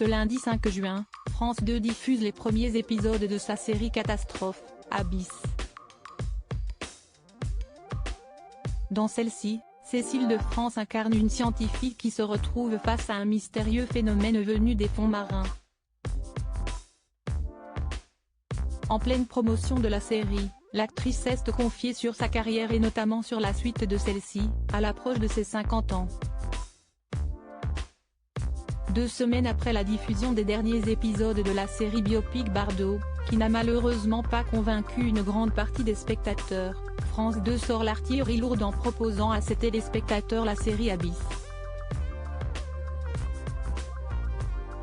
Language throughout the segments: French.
Ce lundi 5 juin, France 2 diffuse les premiers épisodes de sa série catastrophe, Abyss. Dans celle-ci, Cécile de France incarne une scientifique qui se retrouve face à un mystérieux phénomène venu des fonds marins. En pleine promotion de la série, l'actrice s'est confiée sur sa carrière et notamment sur la suite de celle-ci, à l'approche de ses 50 ans. 2 semaines après la diffusion des derniers épisodes de la série biopic Bardot, qui n'a malheureusement pas convaincu une grande partie des spectateurs, France 2 sort l'artillerie lourde en proposant à ses téléspectateurs la série Abyss.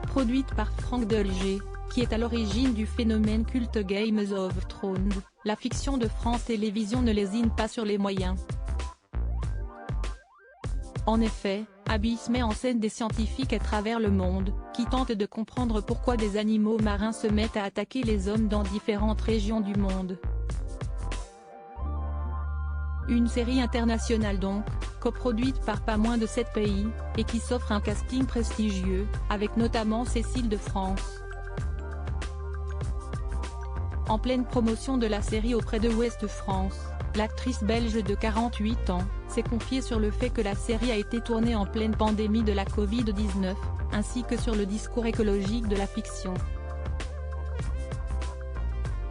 Produite par Franck Delger, qui est à l'origine du phénomène culte Game of Thrones, la fiction de France Télévisions ne lésine pas sur les moyens. En effet, Abyss met en scène des scientifiques à travers le monde, qui tentent de comprendre pourquoi des animaux marins se mettent à attaquer les hommes dans différentes régions du monde. Une série internationale donc, coproduite par pas moins de 7 pays, et qui s'offre un casting prestigieux, avec notamment Cécile de France. En pleine promotion de la série auprès de Ouest France, l'actrice belge de 48 ans, s'est confiée sur le fait que la série a été tournée en pleine pandémie de la Covid-19, ainsi que sur le discours écologique de la fiction.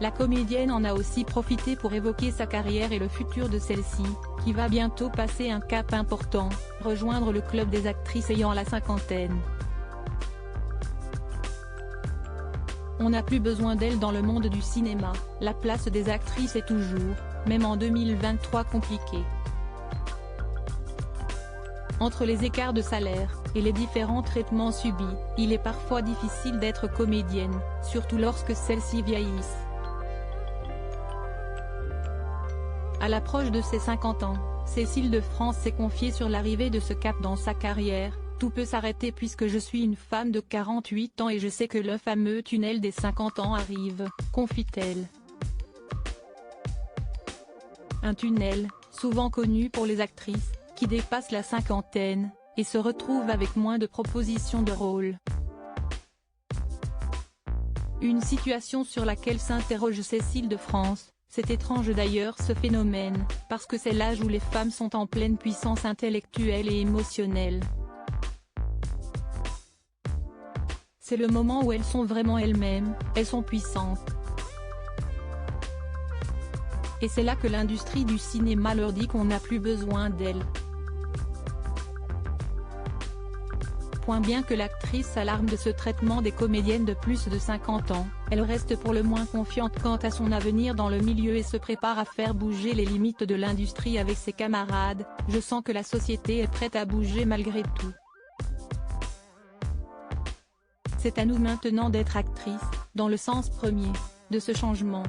La comédienne en a aussi profité pour évoquer sa carrière et le futur de celle-ci, qui va bientôt passer un cap important, rejoindre le club des actrices ayant la cinquantaine. On n'a plus besoin d'elle dans le monde du cinéma, la place des actrices est toujours, même en 2023 compliquée. Entre les écarts de salaire, et les différents traitements subis, il est parfois difficile d'être comédienne, surtout lorsque celles-ci vieillissent. À l'approche de ses 50 ans, Cécile de France s'est confiée sur l'arrivée de ce cap dans sa carrière. Tout peut s'arrêter puisque je suis une femme de 48 ans et je sais que le fameux tunnel des 50 ans arrive, confie-t-elle. Un tunnel, souvent connu pour les actrices, qui dépassent la cinquantaine, et se retrouvent avec moins de propositions de rôle. Une situation sur laquelle s'interroge Cécile de France. C'est étrange d'ailleurs ce phénomène, parce que c'est l'âge où les femmes sont en pleine puissance intellectuelle et émotionnelle. C'est le moment où elles sont vraiment elles-mêmes, elles sont puissantes. Et c'est là que l'industrie du cinéma leur dit qu'on n'a plus besoin d'elles. Bien que l'actrice s'alarme de ce traitement des comédiennes de plus de 50 ans, elle reste pour le moins confiante quant à son avenir dans le milieu et se prépare à faire bouger les limites de l'industrie avec ses camarades. Je sens que la société est prête à bouger malgré tout. C'est à nous maintenant d'être actrices, dans le sens premier, de ce changement.